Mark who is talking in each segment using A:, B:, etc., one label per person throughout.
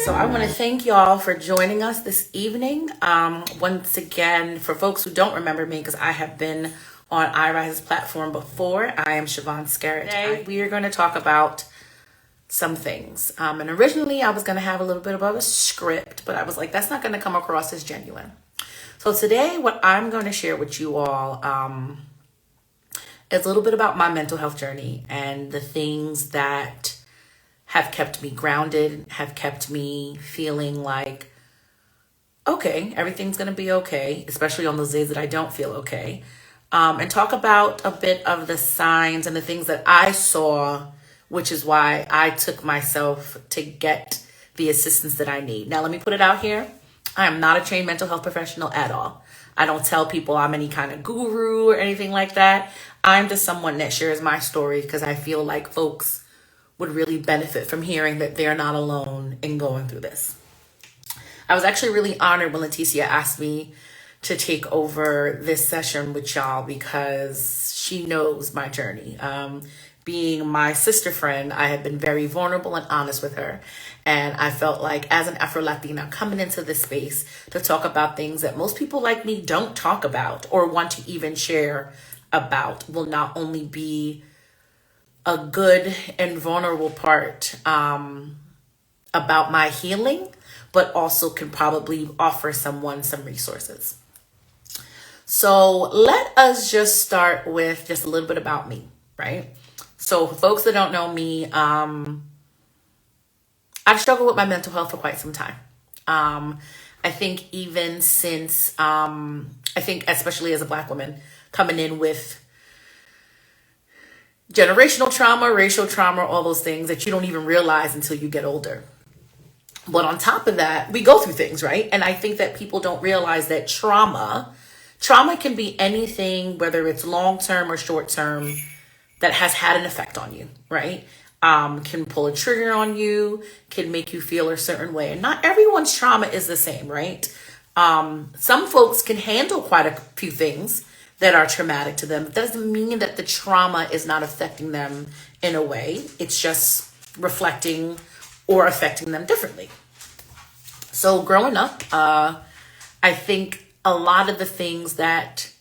A: So I want to thank y'all for joining us this evening. Once again, for folks who don't remember me, because I have been on iRise's platform before, I am Siobhan Skerritt. Today we are going to talk about some things. And originally I was going to have a little bit of a script, but I was like, that's not going to come across as genuine. So today what I'm going to share with you all is a little bit about my mental health journey and the things that have kept me grounded, have kept me feeling like, okay, everything's going to be okay, especially on those days that I don't feel okay. And talk about a bit of the signs and the things that I saw, which is why I took myself to get the assistance that I need. Now, let me put it out here. I am not a trained mental health professional at all. I don't tell people I'm any kind of guru or anything like that. I'm just someone that shares my story because I feel like folks would really benefit from hearing that they're not alone in going through this. I was actually really honored when Leticia asked me to take over this session with y'all because she knows my journey. Being my sister friend, I have been very vulnerable and honest with her. And I felt like as an Afro-Latina coming into this space to talk about things that most people like me don't talk about or want to even share about will not only be a good and vulnerable part about my healing, but also can probably offer someone some resources. So let us just start with just a little bit about me, right? So for folks that don't know me, I've struggled with my mental health for quite some time. I think even since, I think especially as a Black woman, coming in with generational trauma, racial trauma, all those things that you don't even realize until you get older. But on top of that, we go through things, right? And I think that people don't realize that trauma can be anything, whether it's long-term or short-term, that has had an effect on you, right? Can pull a trigger on you, can make you feel a certain way. And not everyone's trauma is the same, right? Some folks can handle quite a few things that are traumatic to them. That doesn't mean that the trauma is not affecting them in a way. It's just reflecting or affecting them differently. So growing up, I think a lot of the things that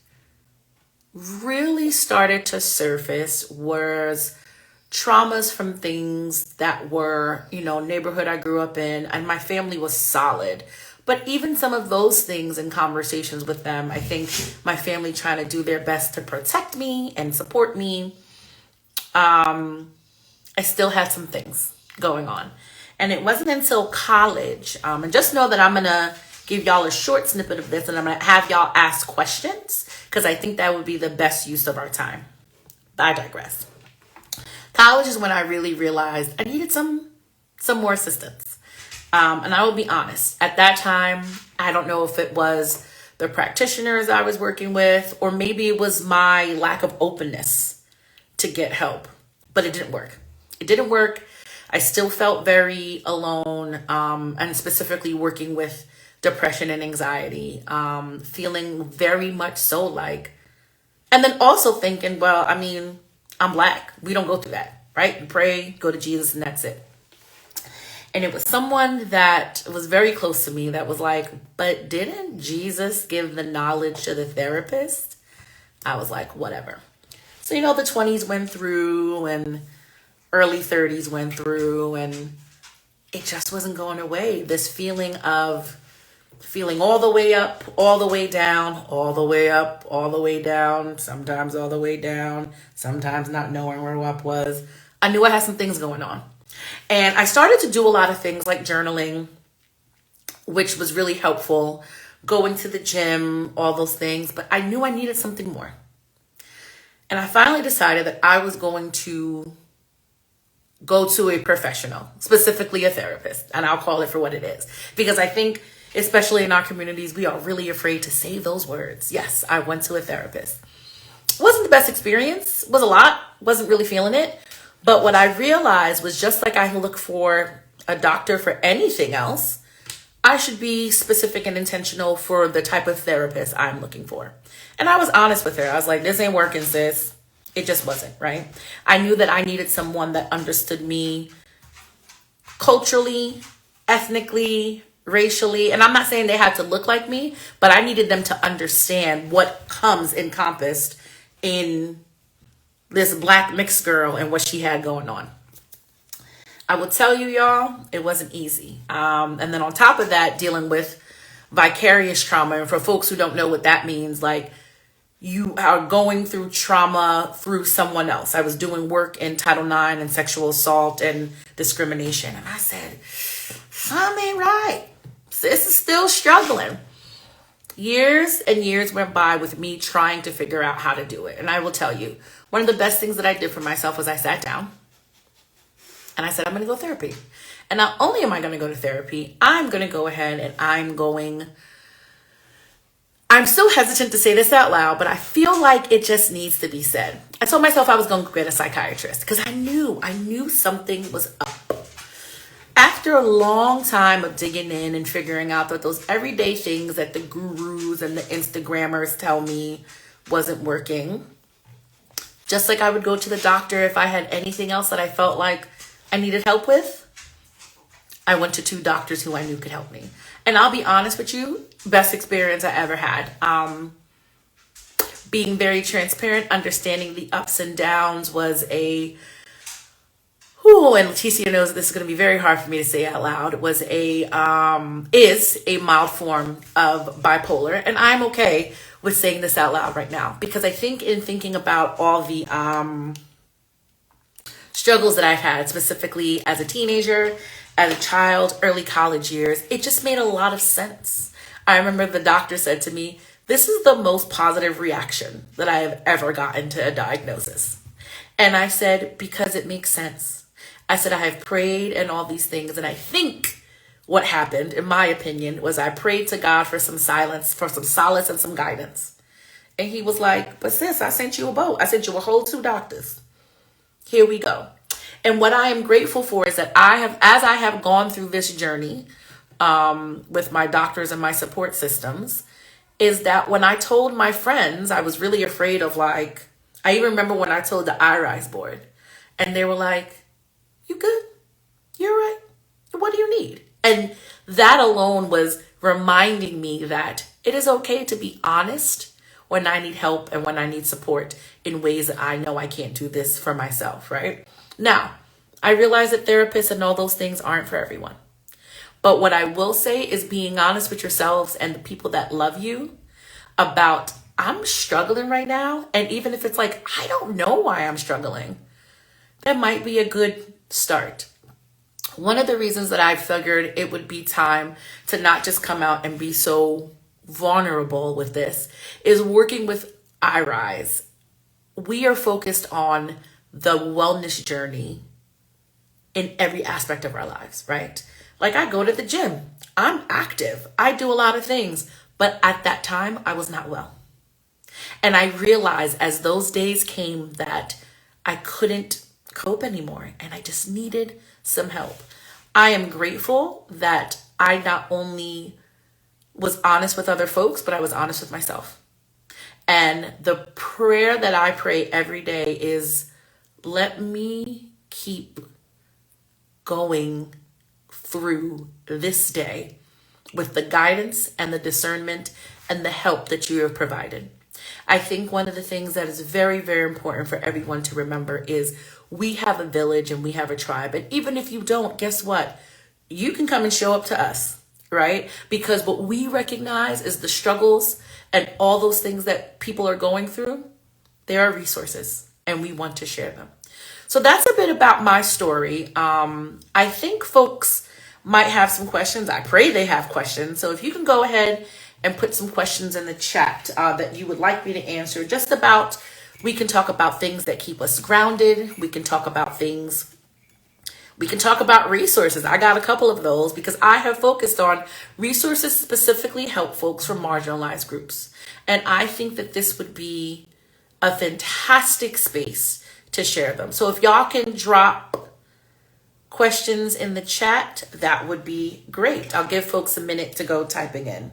A: really started to surface was traumas from things that were, neighborhood I grew up in, and my family was solid. But even some of those things in conversations with them, I think my family trying to do their best to protect me and support me. I still had some things going on. And it wasn't until college, and just know that I'm going to give y'all a short snippet of this and I'm going to have y'all ask questions because I think that would be the best use of our time. I digress. College is when I really realized I needed some more assistance. And I will be honest, at that time, I don't know if it was the practitioners I was working with, or maybe it was my lack of openness to get help, but it didn't work. It didn't work. I still felt very alone, and specifically working with depression and anxiety, feeling very much so like, and then also thinking, well, I mean, I'm Black. We don't go through that, right? You pray, go to Jesus, and that's it. And it was someone that was very close to me that was like, but didn't Jesus give the knowledge to the therapist? I was like, whatever. So, the 20s went through and early 30s went through and it just wasn't going away. This feeling of feeling all the way up, all the way down, all the way up, all the way down, sometimes all the way down, sometimes not knowing where up was. I knew I had some things going on. And I started to do a lot of things like journaling, which was really helpful, going to the gym, all those things. But I knew I needed something more. And I finally decided that I was going to go to a professional, specifically a therapist. And I'll call it for what it is. Because I think, especially in our communities, we are really afraid to say those words. Yes, I went to a therapist. Wasn't the best experience. Was a lot. Wasn't really feeling it. But what I realized was just like I look for a doctor for anything else, I should be specific and intentional for the type of therapist I'm looking for. And I was honest with her. I was like, this ain't working, sis. It just wasn't, right? I knew that I needed someone that understood me culturally, ethnically, racially, and I'm not saying they had to look like me, but I needed them to understand what comes encompassed in this black mixed girl and what she had going on. I will tell you, y'all, it wasn't easy. And then on top of that, dealing with vicarious trauma. And for folks who don't know what that means, like, you are going through trauma through someone else. I was doing work in Title IX and sexual assault and discrimination. And I said, something ain't right. Sis is still struggling. Years and years went by with me trying to figure out how to do it. And I will tell you, one of the best things that I did for myself was I sat down and I said, I'm going to go to therapy. And not only am I going to go to therapy, I'm going to go ahead and I'm so hesitant to say this out loud, but I feel like it just needs to be said. I told myself I was going to get a psychiatrist because I knew something was up. After a long time of digging in and figuring out that those everyday things that the gurus and the Instagrammers tell me wasn't working, just like I would go to the doctor if I had anything else that I felt like I needed help with, I went to 2 doctors who I knew could help me. And I'll be honest with you, best experience I ever had. Being very transparent, understanding the ups and downs was and Leticia knows this is going to be very hard for me to say out loud, is a mild form of bipolar. And I'm okay with saying this out loud right now, because I think in thinking about all the struggles that I've had, specifically as a teenager, as a child, early college years, it just made a lot of sense. I remember the doctor said to me, this is the most positive reaction that I have ever gotten to a diagnosis. And I said, because it makes sense. I said, I have prayed and all these things. And I think what happened, in my opinion, was I prayed to God for some silence, for some solace and some guidance. And he was like, but sis, I sent you a boat. I sent you a whole 2 doctors. Here we go. And what I am grateful for is that as I have gone through this journey with my doctors and my support systems, is that when I told my friends, I was really afraid of, like, I even remember when I told the iRise board, and they were like, you good? You're right. What do you need? And that alone was reminding me that it is okay to be honest when I need help and when I need support in ways that I know I can't do this for myself, right? Now, I realize that therapists and all those things aren't for everyone. But what I will say is being honest with yourselves and the people that love you about, I'm struggling right now. And even if it's like, I don't know why I'm struggling, that might be a good start. One of the reasons that I figured it would be time to not just come out and be so vulnerable with this is working with iRise. We are focused on the wellness journey in every aspect of our lives, right? Like, I go to the gym, I'm active, I do a lot of things, but at that time I was not well. And I realized as those days came that I couldn't cope anymore and I just needed some help. I am grateful that I not only was honest with other folks, but I was honest with myself. And the prayer that I pray every day is, let me keep going through this day with the guidance and the discernment and the help that you have provided. I think one of the things that is very, very important for everyone to remember is we have a village and we have a tribe. And even if you don't, guess what? You can come and show up to us, right? Because what we recognize is the struggles and all those things that people are going through. There are resources and we want to share them. So that's a bit about my story. I think folks might have some questions. I pray they have questions. So if you can go ahead and put some questions in the chat that you would like me to answer, just about, we can talk about things that keep us grounded. We can talk about resources. I got a couple of those because I have focused on resources specifically help folks from marginalized groups. And I think that this would be a fantastic space to share them. So if y'all can drop questions in the chat, that would be great. I'll give folks a minute to go typing in.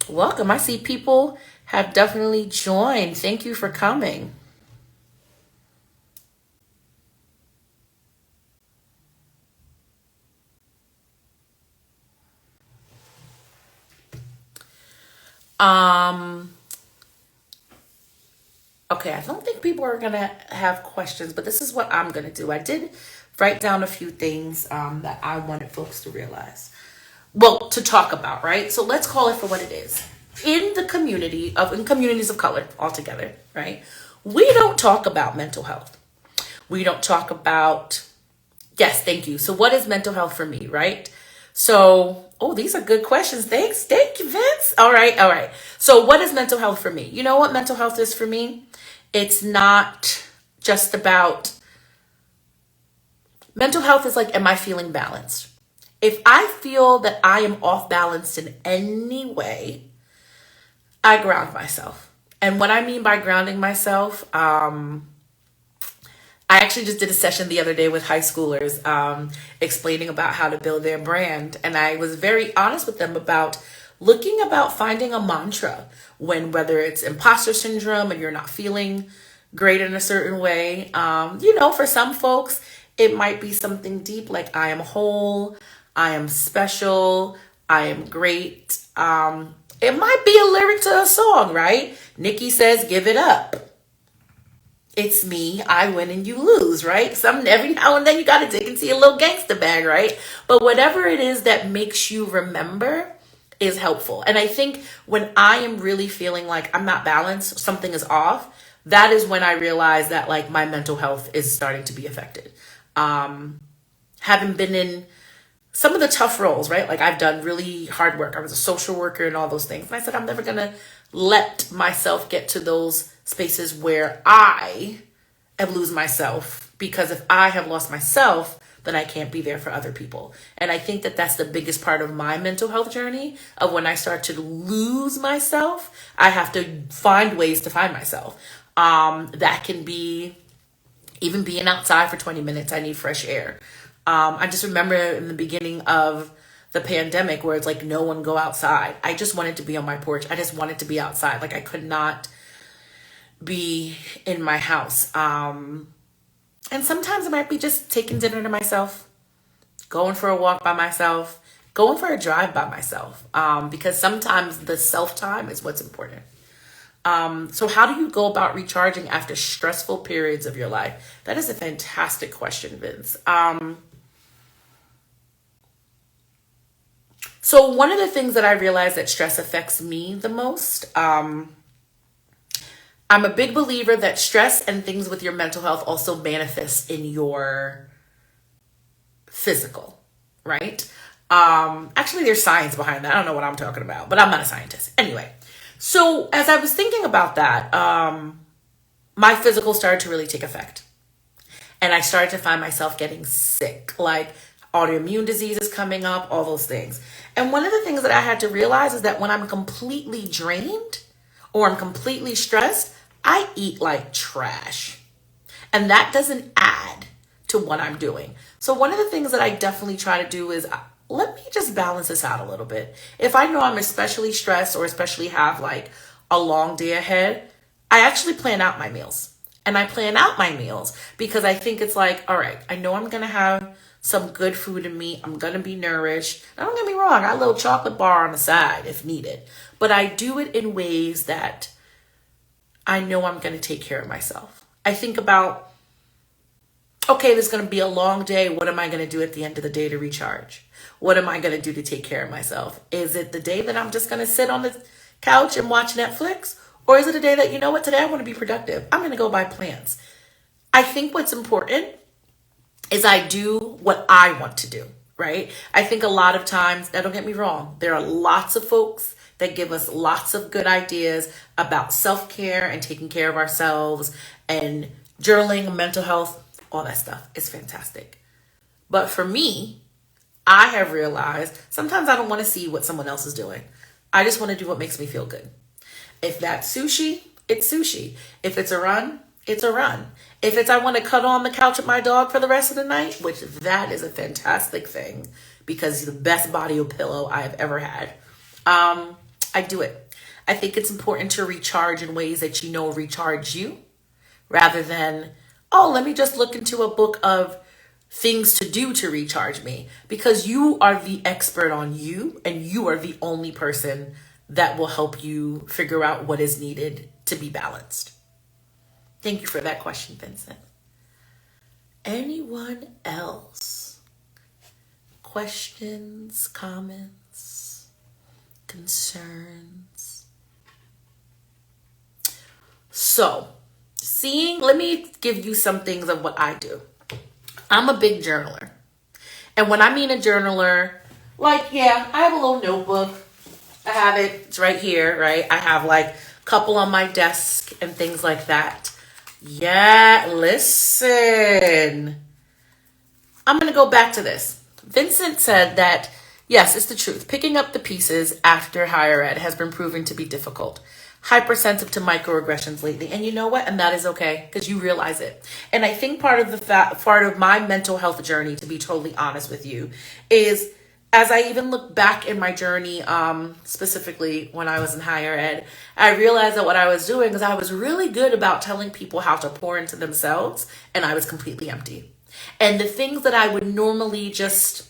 A: Welcome. I see people have definitely joined. Thank you for coming. Um, okay, I don't think people are gonna have questions, but this is what I'm gonna do. I did write down a few things that I wanted folks to realize. Well, to talk about, right? So let's call it for what it is. In communities of color altogether, right? We don't talk about mental health. We don't talk about, yes, thank you. So what is mental health for me, right? So, oh, these are good questions. Thanks. Thank you, Vince. All right. All right. So what is mental health for me? You know what mental health is for me? It's not just about mental health is like, am I feeling balanced? If I feel that I am off balanced in any way, I ground myself. And what I mean by grounding myself, I actually just did a session the other day with high schoolers explaining about how to build their brand. And I was very honest with them about finding a mantra when, whether it's imposter syndrome and you're not feeling great in a certain way. For some folks, it might be something deep like I am whole, I am special, I am great. It might be a lyric to a song, right? Nikki says, give it up. It's me, I win and you lose, right? Every now and then you got to dig into your little gangster bag, right? But whatever it is that makes you remember is helpful. And I think when I am really feeling like I'm not balanced, something is off, that is when I realize that like my mental health is starting to be affected. Having been in some of the tough roles, right? Like I've done really hard work. I was a social worker and all those things. And I said, I'm never going to let myself get to those spaces where I have lose myself, because if I have lost myself, then I can't be there for other people. And I think that that's the biggest part of my mental health journey, of when I start to lose myself, I have to find ways to find myself. That can be even being outside for 20 minutes. I need fresh air. I just remember in the beginning of the pandemic where it's like no one go outside. I just wanted to be on my porch. I just wanted to be outside. Like I could not be in my house. And sometimes it might be just taking dinner to myself, going for a walk by myself, going for a drive by myself. Because sometimes the self-time is what's important. So how do you go about recharging after stressful periods of your life? That is a fantastic question, Vince. So one of the things that I realize that stress affects me the most, I'm a big believer that stress and things with your mental health also manifest in your physical, right? Actually, there's science behind that. I don't know what I'm talking about, but I'm not a scientist. Anyway, so as I was thinking about that, my physical started to really take effect. And I started to find myself getting sick, like autoimmune diseases coming up, all those things. And one of the things that I had to realize is that when I'm completely drained or I'm completely stressed, I eat like trash. And that doesn't add to what I'm doing. So one of the things that I definitely try to do is let me just balance this out a little bit. If I know I'm especially stressed or especially have like a long day ahead, I actually plan out my meals. And I plan out my meals because I think it's like, all right, I know I'm going to have some good food in me. I'm going to be nourished. Now, don't get me wrong. I got a little chocolate bar on the side if needed. But I do it in ways that I know I'm going to take care of myself. I think about, okay, there's going to be a long day. What am I going to do at the end of the day to recharge? What am I going to do to take care of myself? Is it the day that I'm just going to sit on the couch and watch Netflix? Or is it a day that, you know what, today I want to be productive. I'm going to go buy plants. I think what's important is I do what I want to do, right? I think a lot of times, now don't get me wrong, there are lots of folks that give us lots of good ideas about self-care and taking care of ourselves and journaling, mental health, all that stuff is fantastic. But for me, I have realized sometimes I don't want to see what someone else is doing. I just want to do what makes me feel good. If that's sushi, it's sushi. If it's a run, it's a run. If it's I want to cuddle on the couch with my dog for the rest of the night, which that is a fantastic thing because it's the best body pillow I have ever had. I do it. I think it's important to recharge in ways that you know recharge you, rather than, oh, let me just look into a book of things to do to recharge me, because you are the expert on you and you are the only person that will help you figure out what is needed to be balanced. Thank you for that question, Vincent. Anyone else? Questions, comments, concerns? So, let me give you some things of what I do. I'm a big journaler. And when I mean a journaler, like, yeah, I have a little notebook. I have it, it's right here, right? I have like a couple on my desk and things like that. Yeah, listen. I'm going to go back to this. Vincent said that, yes, it's the truth. Picking up the pieces after higher ed has been proven to be difficult. Hypersensitive to microaggressions lately. And you know what? And that is okay, because you realize it. And I think part of my mental health journey, to be totally honest with you, is as I even look back in my journey, specifically when I was in higher ed, I realized that what I was doing is I was really good about telling people how to pour into themselves, and I was completely empty. And the things that I would normally just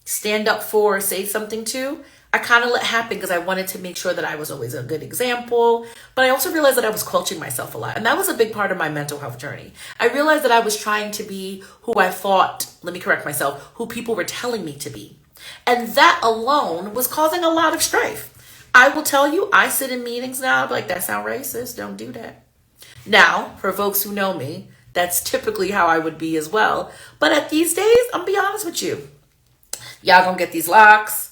A: stand up for or say something to, I kind of let happen because I wanted to make sure that I was always a good example. But I also realized that I was coaching myself a lot. And that was a big part of my mental health journey. I realized that I was trying to be who I thought, let me correct myself, who people were telling me to be. And that alone was causing a lot of strife. I will tell you, I sit in meetings now, I'm like, that sound racist, don't do that. Now, for folks who know me, that's typically how I would be as well. But at these days, I'm gonna be honest with you. Y'all gonna get these locks.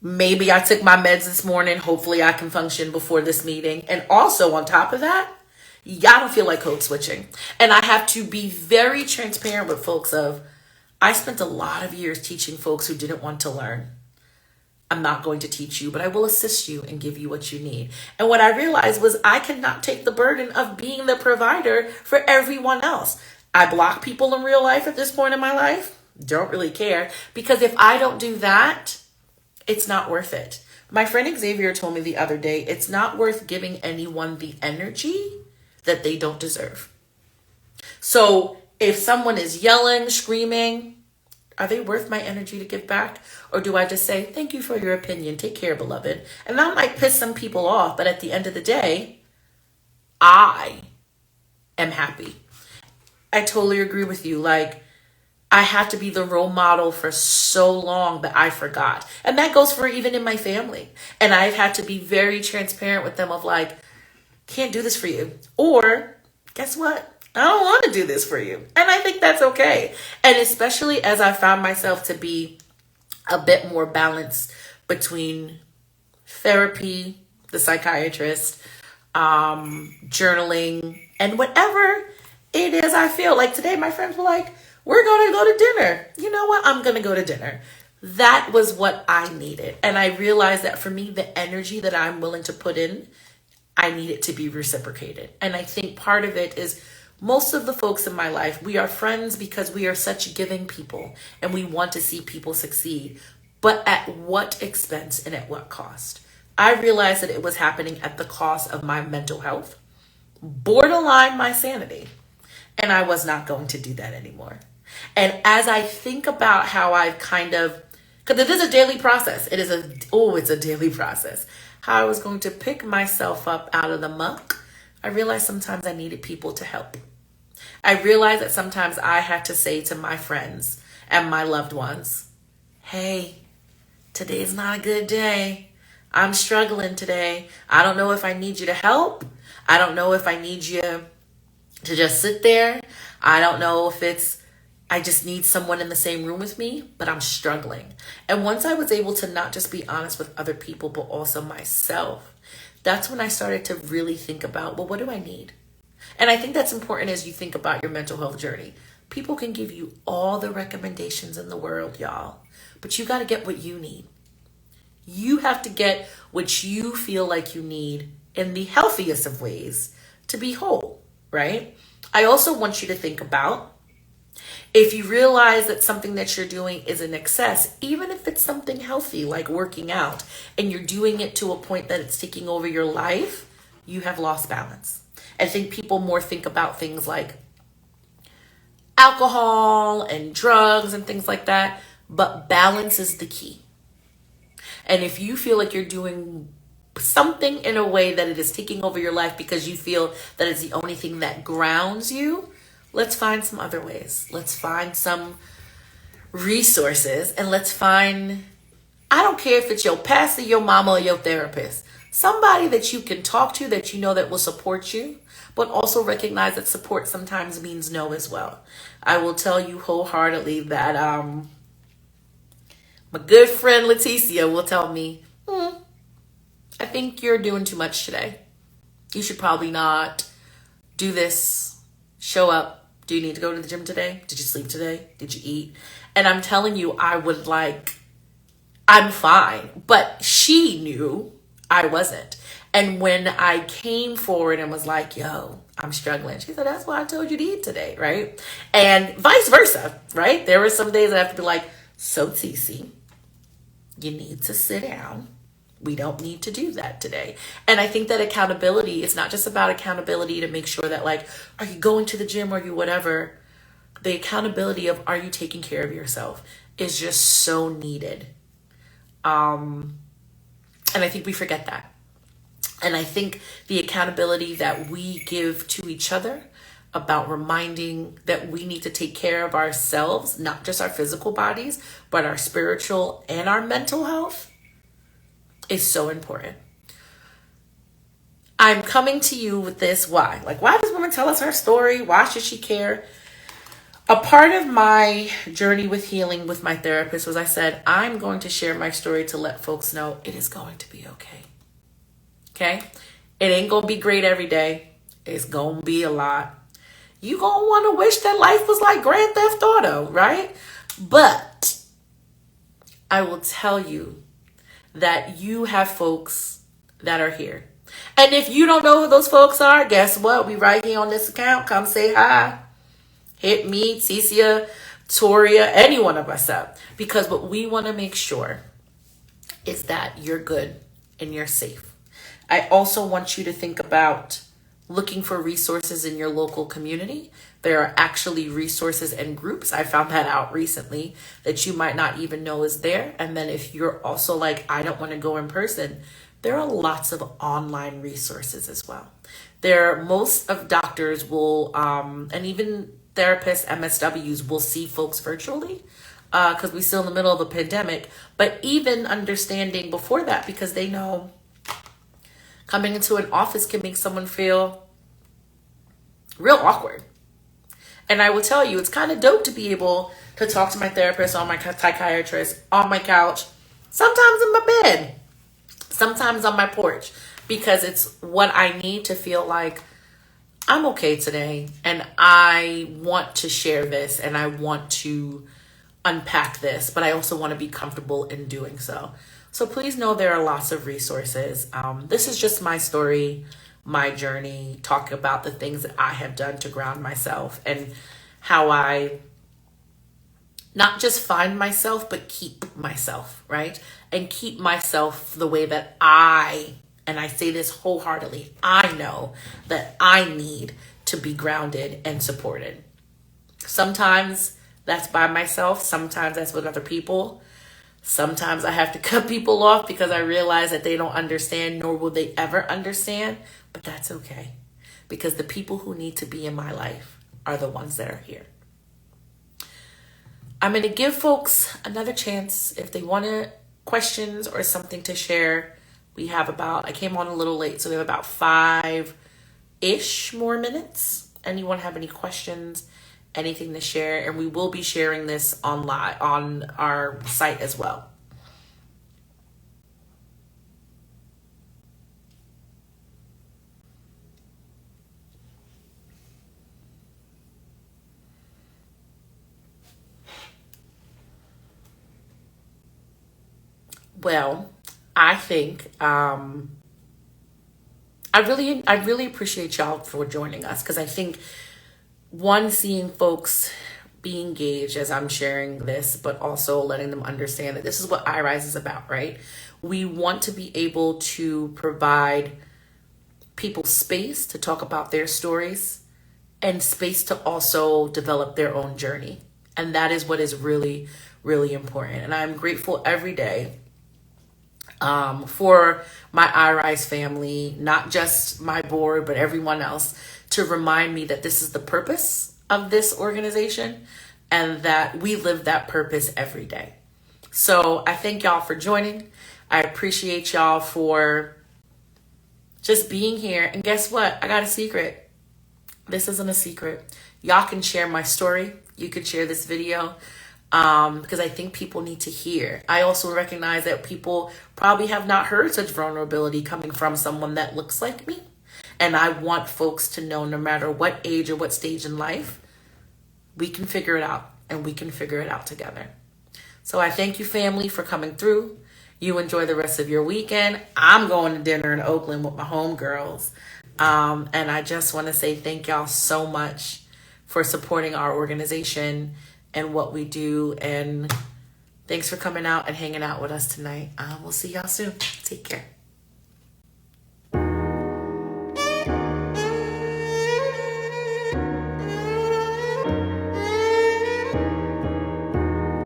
A: Maybe I took my meds this morning. Hopefully I can function before this meeting. And also on top of that, y'all don't feel like code switching. And I have to be very transparent with folks I spent a lot of years teaching folks who didn't want to learn. I'm not going to teach you, but I will assist you and give you what you need. And what I realized was I cannot take the burden of being the provider for everyone else. I block people in real life at this point in my life. Don't really care. Because if I don't do that, it's not worth it. My friend Xavier told me the other day, it's not worth giving anyone the energy that they don't deserve. So if someone is yelling, screaming, are they worth my energy to give back? Or do I just say, thank you for your opinion. Take care, beloved. And that might piss some people off, but at the end of the day, I am happy. I totally agree with you. Like, I had to be the role model for so long that I forgot. And that goes for even in my family. And I've had to be very transparent with them of like, can't do this for you. Or guess what? I don't want to do this for you. And I think that's okay. And especially as I found myself to be a bit more balanced between therapy, the psychiatrist, journaling, and whatever it is I feel. Like today, my friends were like, we're going to go to dinner. You know what? I'm going to go to dinner. That was what I needed. And I realized that for me, the energy that I'm willing to put in, I need it to be reciprocated. And I think part of it is most of the folks in my life, we are friends because we are such giving people and we want to see people succeed. But at what expense and at what cost? I realized that it was happening at the cost of my mental health, borderline my sanity. And I was not going to do that anymore. And as I think about how I've because it is a daily process. It's a daily process. How I was going to pick myself up out of the muck, I realized sometimes I needed people to help. I realized that sometimes I had to say to my friends and my loved ones, hey, today's not a good day. I'm struggling today. I don't know if I need you to help. I don't know if I need you to just sit there. I don't know if I just need someone in the same room with me, but I'm struggling. And once I was able to not just be honest with other people, but also myself, that's when I started to really think about, well, what do I need? And I think that's important as you think about your mental health journey. People can give you all the recommendations in the world, y'all, but you got to get what you need. You have to get what you feel like you need in the healthiest of ways to be whole, right? I also want you to think about If you realize that something that you're doing is in excess, even if it's something healthy like working out, and you're doing it to a point that it's taking over your life, you have lost balance. I think people more think about things like alcohol and drugs and things like that, but balance is the key. And if you feel like you're doing something in a way that it is taking over your life because you feel that it's the only thing that grounds you, let's find some other ways. Let's find some resources, and let's find, I don't care if it's your pastor, your mama, or your therapist, somebody that you can talk to that you know that will support you, but also recognize that support sometimes means no as well. I will tell you wholeheartedly that my good friend Leticia will tell me, I think you're doing too much today. You should probably not do this. Show up. Do you need to go to the gym today? Did you sleep today? Did you eat? And I'm telling you, I'm fine. But she knew I wasn't. And when I came forward and was like, yo, I'm struggling, she said, that's why I told you to eat today, right? And vice versa, right? There were some days I have to be like, so TC, you need to sit down. We don't need to do that today. And I think that accountability is not just about accountability to make sure that, like, are you going to the gym or are you whatever? The accountability of, are you taking care of yourself, is just so needed. And I think we forget that. And I think the accountability that we give to each other about reminding that we need to take care of ourselves, not just our physical bodies, but our spiritual and our mental health, is so important. I'm coming to you with this. Why? Like, why does woman tell us her story? Why should she care? A part of my journey with healing with my therapist was, I said, I'm going to share my story to let folks know it is going to be okay. Okay? It ain't going to be great every day. It's going to be a lot. You going to want to wish that life was like Grand Theft Auto, right? But I will tell you that you have folks that are here. And if you don't know who those folks are, guess what? We right here on this account. Come say hi. Hit me, Cecia, Toria, any one of us up. Because what we want to make sure is that you're good and you're safe. I also want you to think about looking for resources in your local community. There are actually resources and groups. I found that out recently that you might not even know is there. And then if you're also like, I don't want to go in person, there are lots of online resources as well. Most of doctors will, and even therapists, MSWs will see folks virtually because we're still in the middle of a pandemic. But even understanding before that, because they know coming into an office can make someone feel real awkward. And I will tell you, it's kind of dope to be able to talk to my therapist or my psychiatrist on my couch, sometimes in my bed, sometimes on my porch, because it's what I need to feel like I'm okay today. And I want to share this and I want to unpack this, but I also want to be comfortable in doing so. So please know there are lots of resources. This is just my story, my journey, talking about the things that I have done to ground myself and how I not just find myself, but keep myself, right? And keep myself the way that and I say this wholeheartedly, I know that I need to be grounded and supported. Sometimes that's by myself. Sometimes that's with other people. Sometimes I have to cut people off because I realize that they don't understand, nor will they ever understand. But that's okay, because the people who need to be in my life are the ones that are here. I'm going to give folks another chance if they want questions or something to share. We have I came on a little late, so we have about 5-ish more minutes. Anyone have any questions, anything to share? And we will be sharing this online on our site as well. Well, I think I really appreciate y'all for joining us, because I think seeing folks be engaged as I'm sharing this, but also letting them understand that this is what iRise is about, right? We want to be able to provide people space to talk about their stories and space to also develop their own journey. And that is what is really, really important. And I'm grateful every day for my iRise family, not just my board, but everyone else, to remind me that this is the purpose of this organization and that we live that purpose every day. So I thank y'all for joining. I appreciate y'all for just being here. And guess what? I got a secret. This isn't a secret. Y'all can share my story. You can share this video because I think people need to hear. I also recognize that people probably have not heard such vulnerability coming from someone that looks like me. And I want folks to know, no matter what age or what stage in life, we can figure it out, and we can figure it out together. So I thank you, family, for coming through. You enjoy the rest of your weekend. I'm going to dinner in Oakland with my homegirls. And I just want to say thank y'all so much for supporting our organization and what we do. And thanks for coming out and hanging out with us tonight. We'll see y'all soon. Take care.